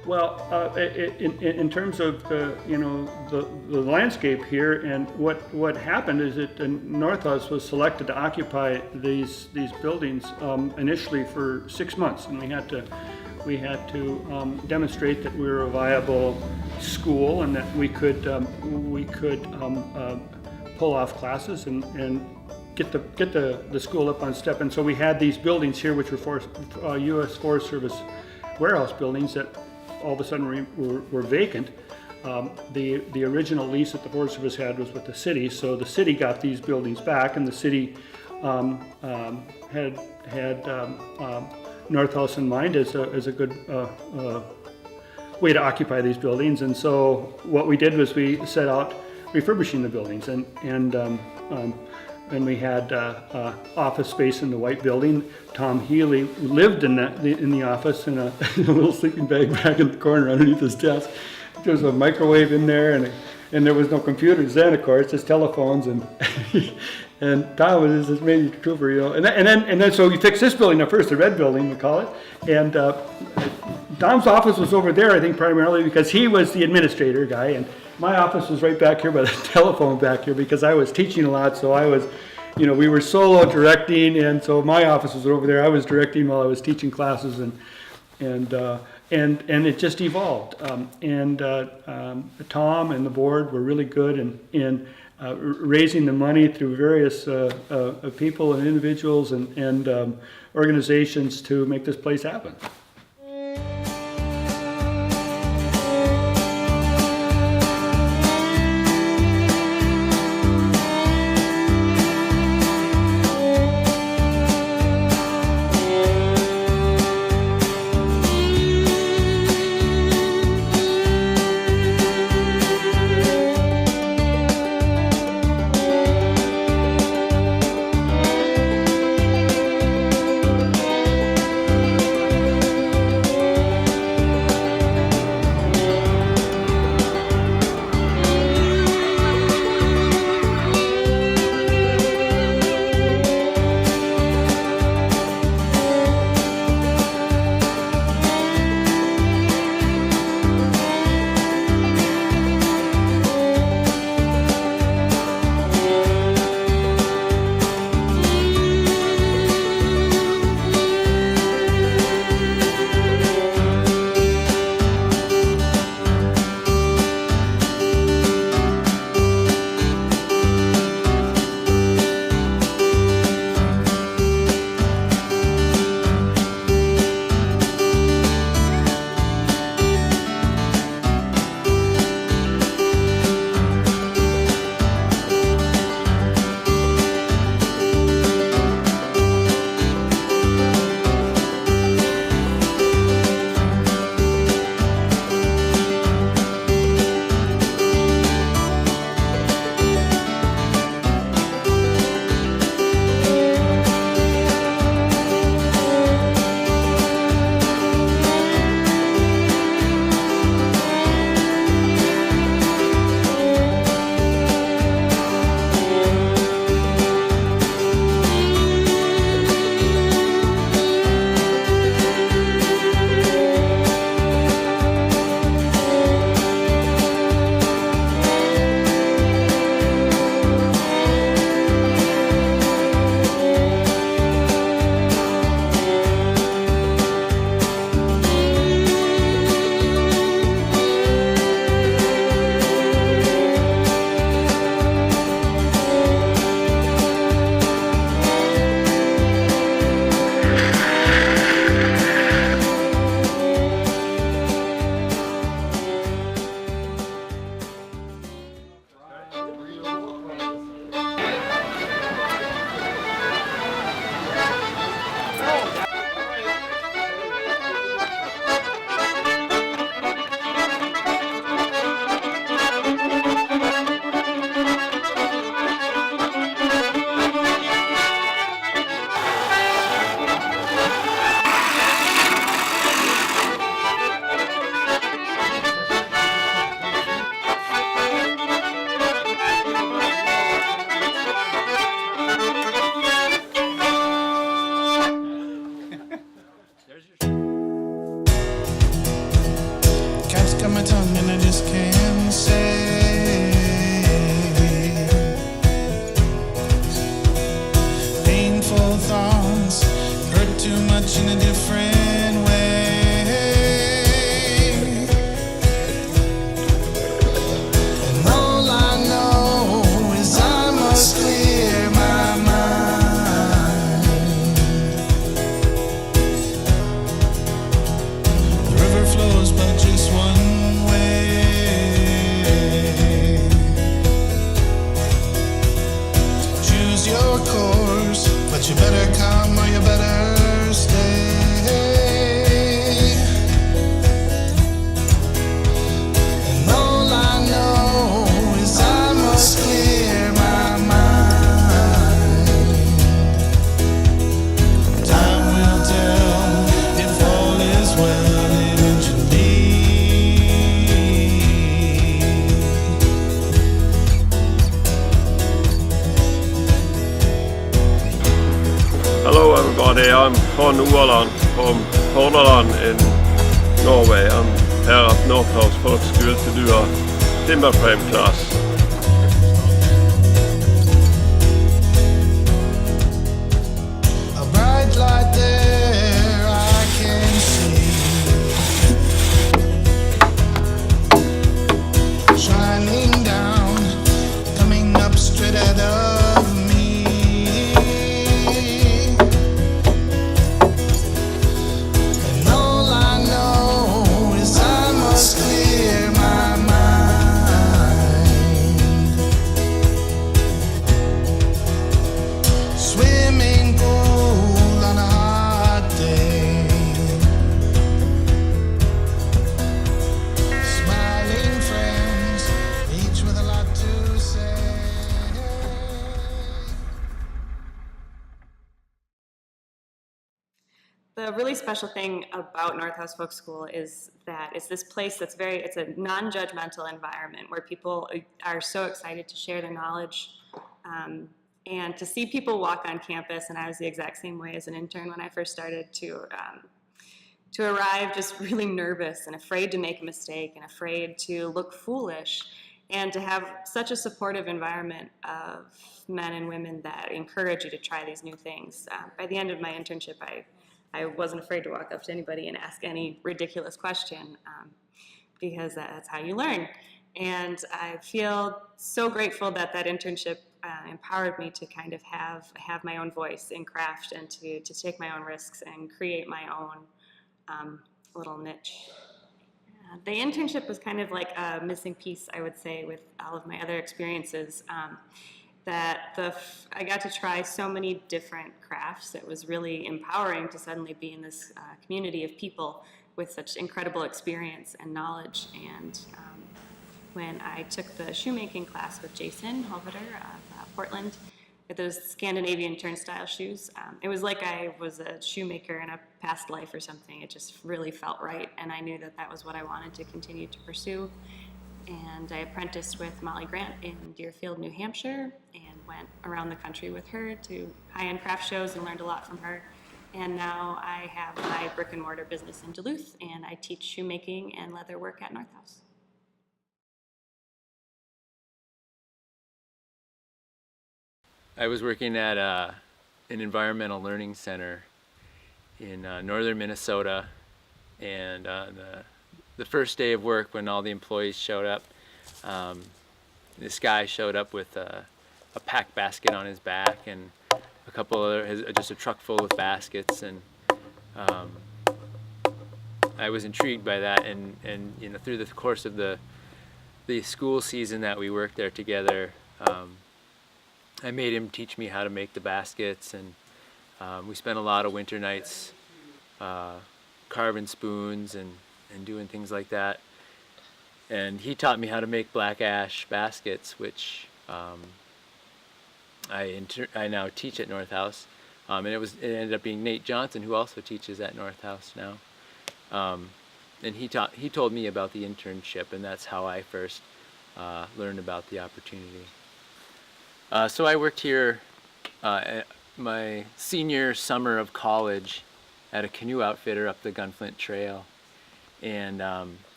Well, in terms of the landscape here, and what happened is that North House was selected to occupy these buildings initially for 6 months, and we had to demonstrate that we were a viable school and that we could pull off classes and get the school up on step. And so we had these buildings here, which were U.S. Forest Service warehouse buildings that all of a sudden were vacant. The original lease that the Forest Service had was with the city, so the city got these buildings back, and the city had North House in mind as a good way to occupy these buildings. And so what we did was we set out refurbishing the buildings, and we had office space in the white building. Tom Healy lived in the office in a little sleeping bag back in the corner underneath his desk. There was a microwave in there, and there was no computers then, of course, just telephones. And Tom was this major trooper, And then so we fixed this building up first, the red building we call it. And Tom's office was over there, I think, primarily because he was the administrator guy, and my office was right back here by the telephone back here because I was teaching a lot, so I was, we were solo directing, and so my office was over there. I was directing while I was teaching classes, and it just evolved. Tom and the board were really good in raising the money through various people and individuals and organizations to make this place happen. fra Nordland, fra Hordaland in Norway, and here at Northhouse Folk School to do a timber frame class. A bright light there I can see, shining down, coming up straight out of me. And all I know is I must clear my mind. Swimming pool on a hot day, smiling friends, each with a lot to say. The really special thing about Northhouse Folk School is that it's this place that's it's a non-judgmental environment where people are so excited to share their knowledge, and to see people walk on campus, and I was the exact same way as an intern when I first started, to arrive just really nervous and afraid to make a mistake and afraid to look foolish, and to have such a supportive environment of men and women that encourage you to try these new things. By the end of my internship, I wasn't afraid to walk up to anybody and ask any ridiculous question, because that's how you learn. And I feel so grateful that that internship empowered me to kind of have my own voice in craft, and to take my own risks and create my own little niche. The internship was kind of like a missing piece, I would say, with all of my other experiences. I got to try so many different crafts. It was really empowering to suddenly be in this community of people with such incredible experience and knowledge. And when I took the shoemaking class with Jason Holveter of Portland, with those Scandinavian turnstile shoes, it was like I was a shoemaker in a past life or something. It just really felt right, and I knew that that was what I wanted to continue to pursue. And I apprenticed with Molly Grant in Deerfield, New Hampshire, and went around the country with her to high-end craft shows and learned a lot from her. And now I have my brick and mortar business in Duluth, and I teach shoemaking and leather work at Northhouse. I was working at an environmental learning center in northern Minnesota, and the first day of work, when all the employees showed up, this guy showed up with a pack basket on his back and a couple other, just a truck full of baskets, and I was intrigued by that, and you know, through the course of the school season that we worked there together, I made him teach me how to make the baskets, and we spent a lot of winter nights carving spoons and doing things like that. And he taught me how to make black ash baskets, which I now teach at Northhouse. And it ended up being Nate Johnson, who also teaches at Northhouse now. And he told me about the internship, and that's how I first learned about the opportunity. So I worked here my senior summer of college at a canoe outfitter up the Gunflint Trail, and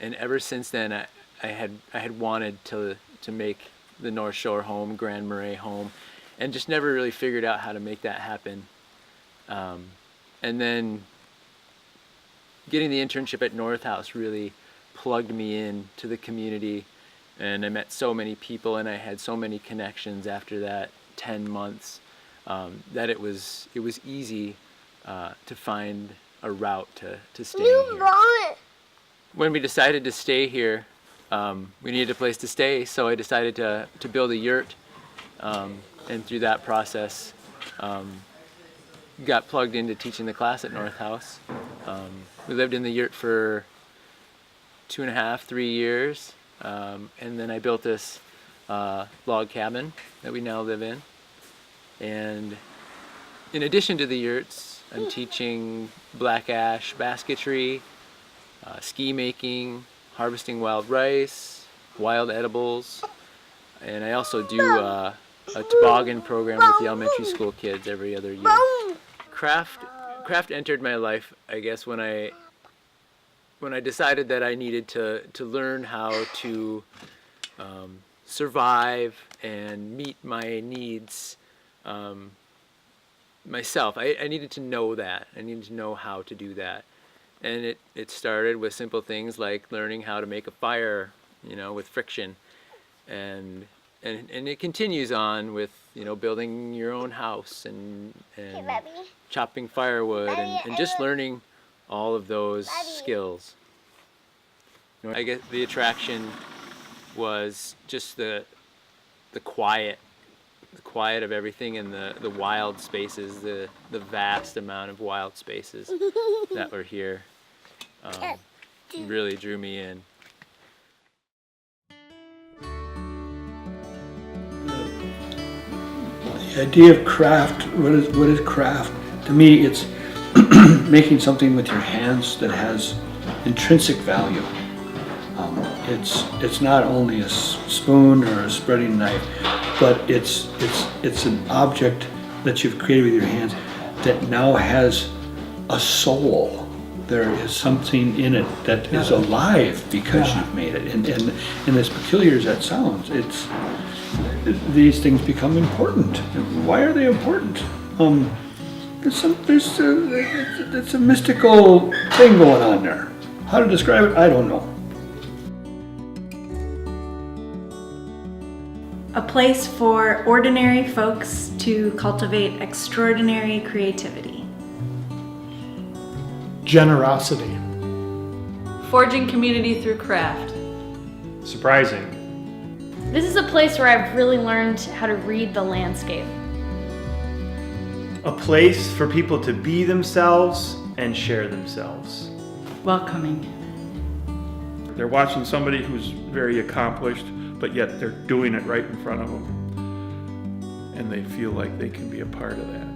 ever since then I had wanted to make the North Shore home, Grand Marais home, and just never really figured out how to make that happen. And then getting the internship at Northhouse really plugged me in to the community, and I met so many people, and I had so many connections after that 10 months that it was easy to find a route to stay here. When we decided to stay here, we needed a place to stay, so I decided to build a yurt, and through that process got plugged into teaching the class at Northhouse. We lived in the yurt for 2.5, 3 years, and then I built this log cabin that we now live in. And in addition to the yurts, I'm teaching black ash basketry, ski making, harvesting wild rice, wild edibles, and I also do a toboggan program with the elementary school kids every other year. Craft craft entered my life, I guess, when I decided that I needed to learn how to survive and meet my needs myself. I needed to know that. I needed to know how to do that. And it started with simple things like learning how to make a fire, with friction. And it continues on with, building your own house and chopping firewood and just learning all of those skills. I guess the attraction was just the quiet of everything and the wild spaces, the vast amount of wild spaces that were here really drew me in. The idea of craft, what is craft? To me, it's making something with your hands that has intrinsic value. It's not only a spoon or a spreading knife, but it's an object that you've created with your hands that now has a soul. There is something in it that is alive because you've made it. And as peculiar as that sounds, these things become important. Why are they important? It's a mystical thing going on there. How to describe it, I don't know. A place for ordinary folks to cultivate extraordinary creativity. Generosity. Forging community through craft. Surprising. This is a place where I've really learned how to read the landscape. A place for people to be themselves and share themselves. Welcoming. They're watching somebody who's very accomplished, but yet they're doing it right in front of them. And they feel like they can be a part of that.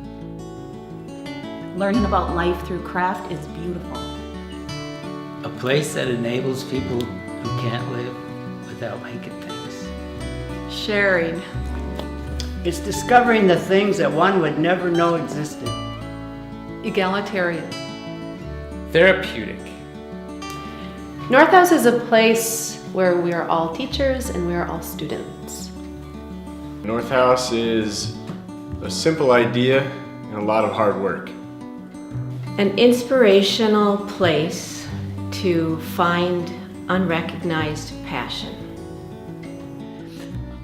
Learning about life through craft is beautiful. A place that enables people who can't live without making things. Sharing. It's discovering the things that one would never know existed. Egalitarian. Therapeutic. North House is a place where we are all teachers and we are all students. North House is a simple idea and a lot of hard work. An inspirational place to find unrecognized passion.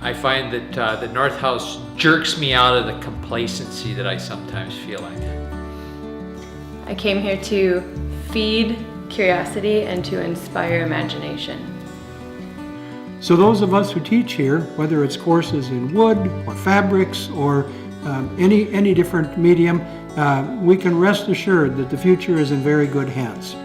I find that North House jerks me out of the complacency that I sometimes feel like. I came here to feed curiosity and to inspire imagination. So those of us who teach here, whether it's courses in wood or fabrics or any different medium, we can rest assured that the future is in very good hands.